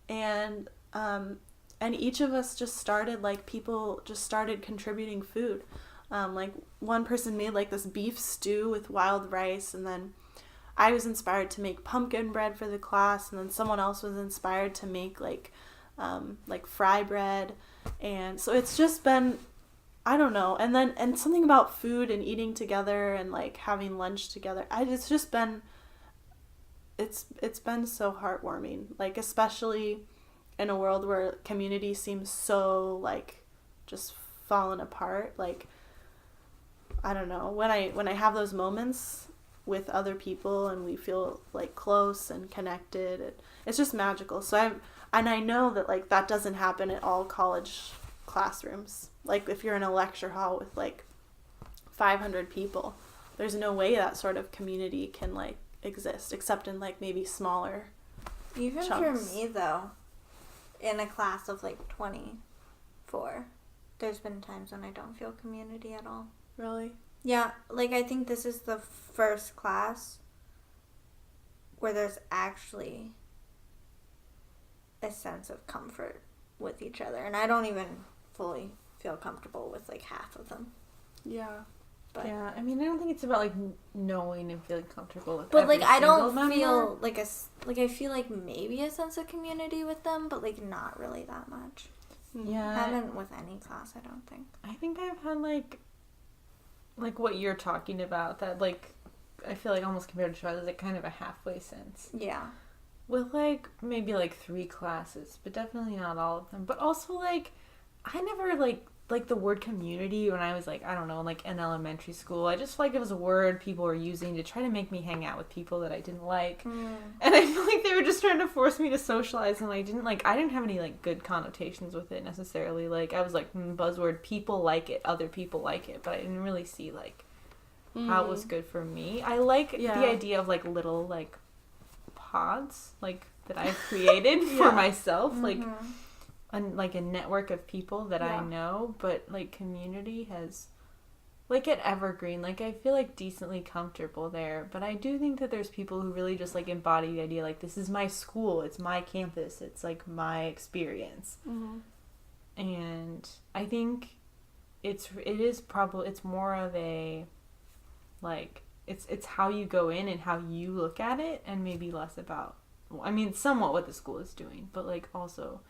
And each of us just started, like people just started contributing food. Like one person made like this beef stew with wild rice, and then I was inspired to make pumpkin bread for the class, and then someone else was inspired to make like fry bread. And so it's just been, I don't know, and something about food and eating together and like having lunch together, it's been so heartwarming, like especially in a world where community seems so like just fallen apart. Like I don't know, when I have those moments with other people and we feel like close and connected, it's just magical. So I know that like that doesn't happen at all college classrooms. Like if you're in a lecture hall with like 500 people, there's no way that sort of community can like exist except in like maybe smaller
even chunks. For me though, in a class of like 24, there's been times when I don't feel community at all.
Really?
Yeah, like I think this is the first class where there's actually a sense of comfort with each other, and I don't even fully feel comfortable with like half of them.
Yeah.
But
yeah, I mean, I don't think it's about like knowing and feeling comfortable with.
But like, I don't
member.
feel like I feel like maybe a sense of community with them, but like not really that much.
Yeah,
I haven't with any class. I don't think.
I think I've had like what you're talking about. That like, I feel like almost compared to others, like kind of a halfway sense.
Yeah.
With like maybe like 3 classes, but definitely not all of them. But also like, I never like the word community when I was like, I don't know, like in elementary school. I just feel like it was a word people were using to try to make me hang out with people that I didn't like. And I feel like they were just trying to force me to socialize, and I didn't have any like good connotations with it necessarily. Like I was like, buzzword, people like it, other people like it, but I didn't really see like how it was good for me. I like the idea of like little like pods like that I've created for myself, like a network of people that I know, but like community has, like at Evergreen, like I feel like decently comfortable there, but I do think that there's people who really just like embody the idea like this is my school, it's my campus, it's like my experience. And I think it's more of a like it's how you go in and how you look at it, and maybe less about, I mean, somewhat what the school is doing, but like also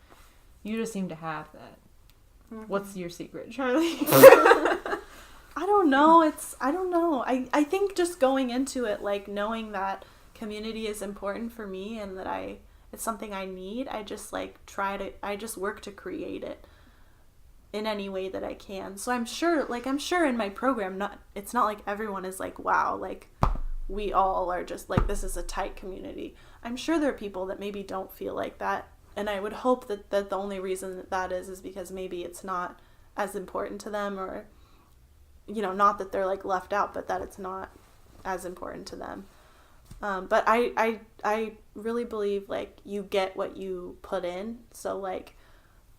you just seem to have that. What's your secret, Charley?
I don't know. I think just going into it, like knowing that community is important for me and that it's something I need, I just like I just work to create it in any way that I can. So I'm sure in my program, it's not like everyone is like, wow, like we all are just like, this is a tight community. I'm sure there are people that maybe don't feel like that. And I would hope that the only reason that is because maybe it's not as important to them, or, you know, not that they're like left out, but that it's not as important to them. But I really believe like you get what you put in. So like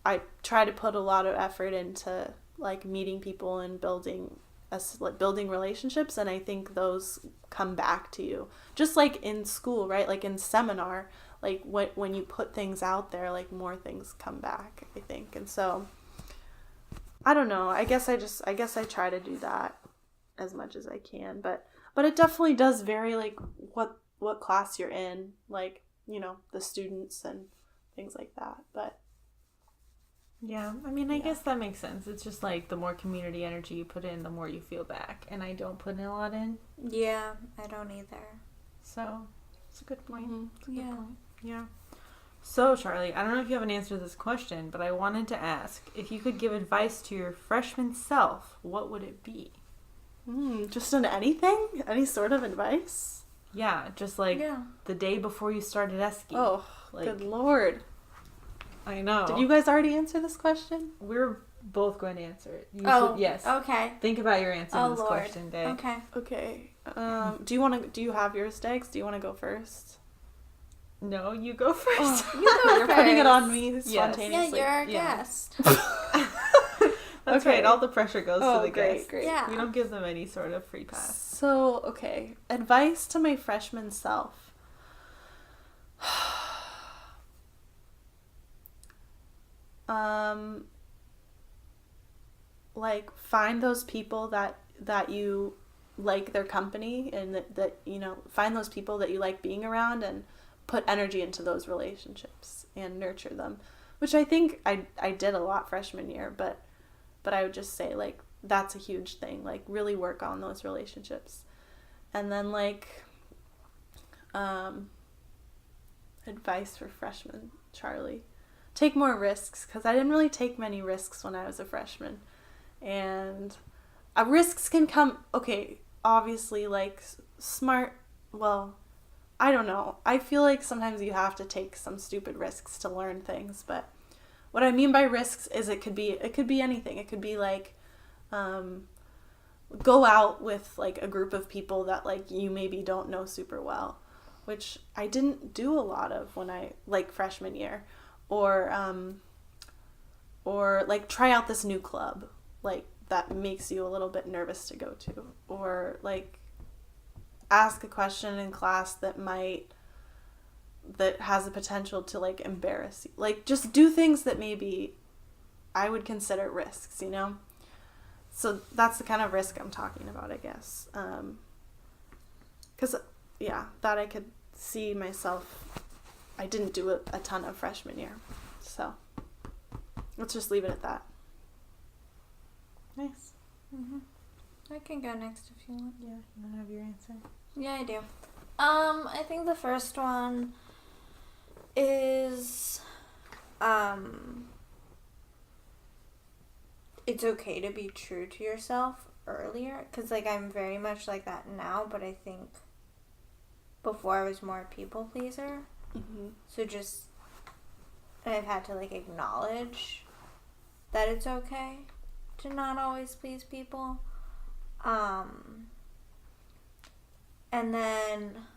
I try to put a lot of effort into like meeting people and building relationships, and I think those come back to you. Just like in school, right? Like in seminar, like when you put things out there, like more things come back, I think. And so I don't know. I guess I try to do that as much as I can, but it definitely does vary, like what class you're in, like, you know, the students and things like that. But
yeah, I mean, I guess that makes sense. It's just like the more community energy you put in, the more you feel back, and I don't put in a lot in.
Yeah, I don't either.
So it's a good point.
It's a good point.
Yeah. So, Charlie, I don't know if you have an answer to this question, but I wanted to ask, if you could give advice to your freshman self, what would it be?
Just on anything? Any sort of advice?
Yeah, just like the day before you started Esky.
Oh,
like,
good Lord.
I know.
Did you guys already answer this question?
We're both going to answer it.
Yes. Okay.
Think about your answer to this
Lord.
question, Day.
Okay.
Do you have yours, Dex? Do you want to go first?
No, you go first.
You go
You're
first.
putting it on me
Yes.
spontaneously.
Yeah, you're our guest.
That's
Okay.
right. All the pressure goes to the guests.
Great.
Yeah.
We don't give them any sort of free pass.
So, okay. Advice to my freshman self. Like, find those people that you like their company, and that you know, find those people that you like being around, and put energy into those relationships and nurture them, which I think I did a lot freshman year, but I would just say, like, that's a huge thing. Like, really work on those relationships. And then, like, advice for freshman Charlie: take more risks, because I didn't really take many risks when I was a freshman. And risks can come, okay, obviously, like, smart, well, I don't know. I feel like sometimes you have to take some stupid risks to learn things, but what I mean by risks is it could be anything. It could be, like, go out with, like, a group of people that, like, you maybe don't know super well, which I didn't do a lot of when I, like, freshman year. Or like, try out this new club, like, that makes you a little bit nervous to go to. Or, like, ask a question in class that has the potential to, like, embarrass you. Like, just do things that maybe I would consider risks, you know? So that's the kind of risk I'm talking about, I guess. 'Cause, yeah, that I could see myself. I didn't do a ton of freshman year. So let's just leave it at that.
Nice.
I can go next if you want.
Yeah, you want to have your answer?
Yeah, I do. I think the first one is, it's okay to be true to yourself earlier, because, like, I'm very much like that now, but I think before I was more a people pleaser. So just, I've had to, like, acknowledge that it's okay to not always please people. And then,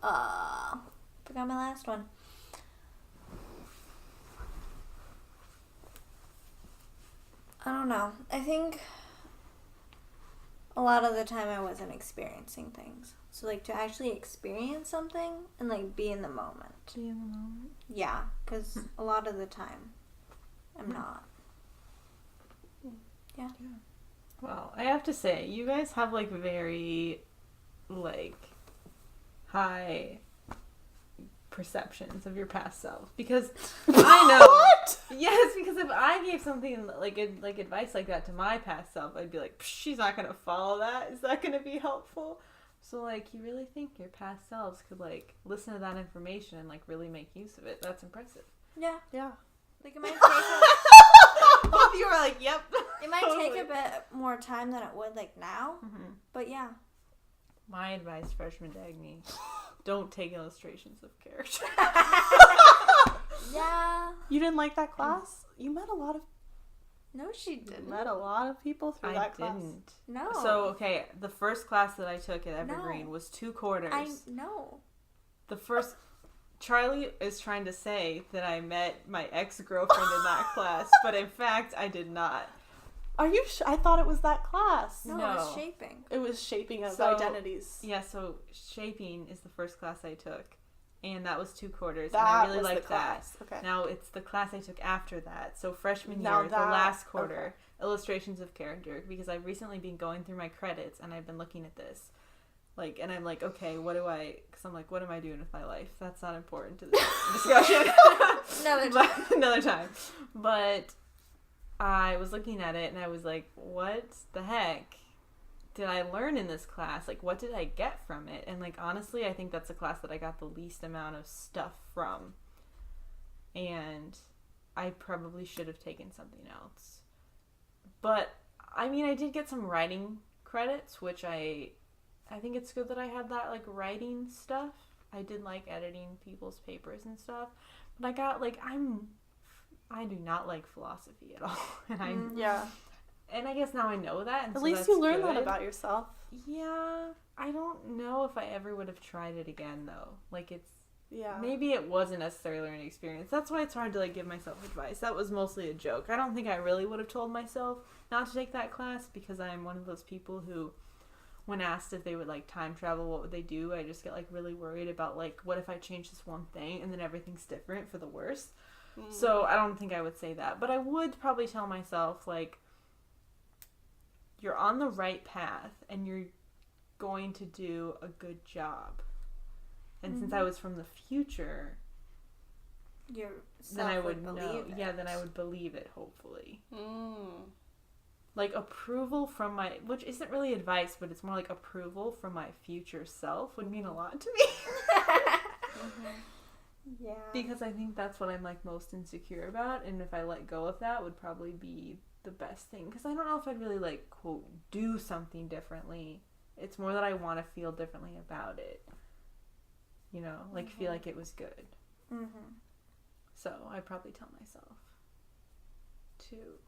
forgot my last one. I don't know. I think a lot of the time I wasn't experiencing things. So, like, to actually experience something and, like, be in the moment.
Be in the moment?
Yeah, because a lot of the time I'm not. Yeah.
Well, I have to say, you guys have, like, very, like, high perceptions of your past self, because I know.
What?
Yes, because if I gave something like advice like that to my past self, I'd be like, she's not gonna follow that. Is that gonna be helpful? So, like, you really think your past selves could, like, listen to that information and, like, really make use of it? That's impressive.
Yeah.
Yeah.
Like, it might take
Both of you are like, yep.
it might take a bit more time than it would, like, now. But yeah.
My advice, freshman Dagny, don't take illustrations of character.
Yeah.
You didn't like that class? You met a lot of
No, she didn't.
people through that class.
I didn't.
No.
So, okay, the first class that I took at Evergreen was 2 quarters.
I know.
The first... Charlie is trying to say that I met my ex-girlfriend in that class, but in fact, I did not.
Are you I thought it was that class.
No,
No.
it was shaping.
It was shaping of
So-
identities.
Yeah, so Shaping is the first class I took, and that was 2 quarters,
That
and I really
was the
liked that.
class. Okay.
Now it's the class I took after that. So freshman
Now
year, the
that-
last quarter, illustrations of character, because I've recently been going through my credits and I've been looking at this. Like, and I'm like, okay, what am I doing with my life? That's not important to this discussion. Another time. But I was looking at it and I was like, what the heck did I learn in this class? Like, what did I get from it? And, like, honestly, I think that's a class that I got the least amount of stuff from. I probably should have taken something else. But, I mean, I did get some writing credits, which I think it's good that I had that, like, writing stuff. I did like editing people's papers and stuff. But I got, like, I do not like philosophy at all. And And I guess now I know that. And
at
so
least
that's
you learn
good.
that about yourself.
Yeah. I don't know if I ever would have tried it again, though. Like,
Yeah.
maybe it wasn't necessarily a learning experience. That's why it's hard to, like, give myself advice. That was mostly a joke. I don't think I really would have told myself not to take that class because I'm one of those people who, when asked if they would, like, time travel, what would they do, I just get, like, really worried about, like, what if I change this one thing and then everything's different for the worse? So I don't think I would say that. But I would probably tell myself, like, you're on the right path and you're going to do a good job. And since I was from the future, then I would know. Yeah, then I would believe it, hopefully. Like, approval from my, which isn't really advice, but it's more like approval from my future self would mean a lot to me.
Yeah.
Because I think that's what I'm, like, most insecure about, and if I let go of that would probably be the best thing. Because I don't know if I'd really, like, quote, do something differently. It's more that I want to feel differently about it. You know, like, feel like it was good. So I'd probably tell myself to,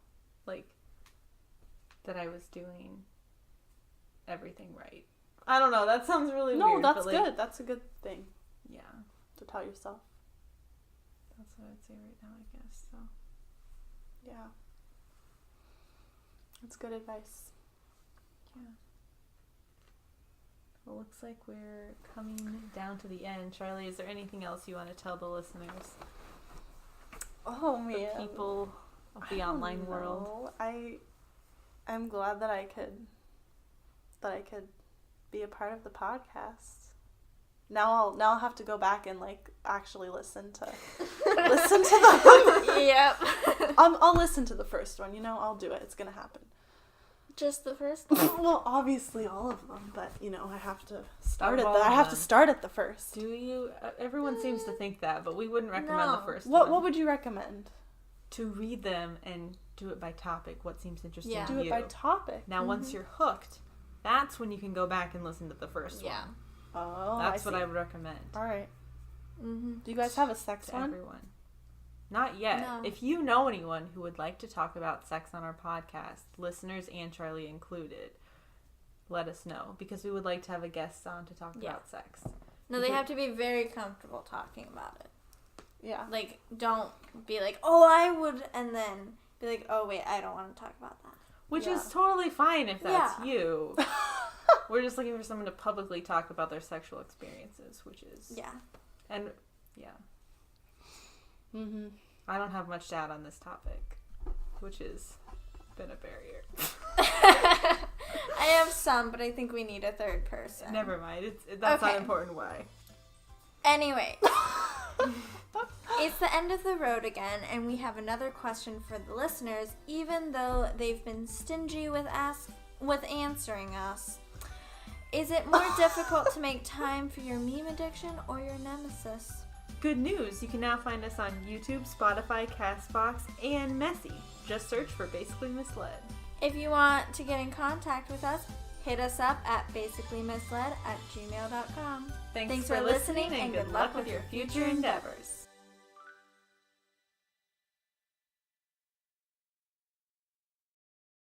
like, that I was doing everything right. I don't know, that sounds really weird.
No, that's
but, like,
good. That's a good thing.
Yeah.
To tell yourself.
That's what I'd say right now, I guess, so.
Yeah. That's good advice.
Yeah. Well, looks like we're coming down to the end. Charley, is there anything else you want to tell the listeners?
Oh, man.
The people of the online world.
I'm glad that I could be a part of the podcast. Now I'll have to go back and, like, actually listen to the
Yep.
I'll listen to the first one, you know, I'll do it. It's gonna happen.
Just the first one?
Well, obviously all of them, but, you know, I have to start
Of
start at the first.
Do you? Everyone seems to think that, but we wouldn't recommend the first
What
one.
What would you recommend?
To read them and do it by topic, what seems interesting to
Do
you.
it by topic.
Now, once you're hooked, that's when you can go back and listen to the first one.
Oh,
That's what I would recommend.
All right. Do you guys have a sex
To
one?
everyone. Not yet.
No.
If you know anyone who would like to talk about sex on our podcast, listeners and Charley included, let us know, because we would like to have a guest on to talk about sex.
No, they have to be very comfortable talking about it.
Yeah.
Like, don't be like, oh, I would, and then be like, oh, wait, I don't want to talk about that.
Which is totally fine if that's
Yeah.
you. We're just looking for someone to publicly talk about their sexual experiences, which is...
Yeah.
And, yeah. I don't have much to add on this topic, which has been a barrier.
I have some, but I think we need a third person.
Never mind. That's not important why.
Anyway. It's the end of the road again, and we have another question for the listeners, even though they've been stingy with answering us. Is it more difficult to make time for your meme addiction or your nemesis?
Good news, you can now find us on YouTube, Spotify, CastBox, and Messy. Just search for Basically Misled.
If you want to get in contact with us, hit us up at basicallymisled@gmail.com.
Thanks for listening, and good luck with your future endeavors.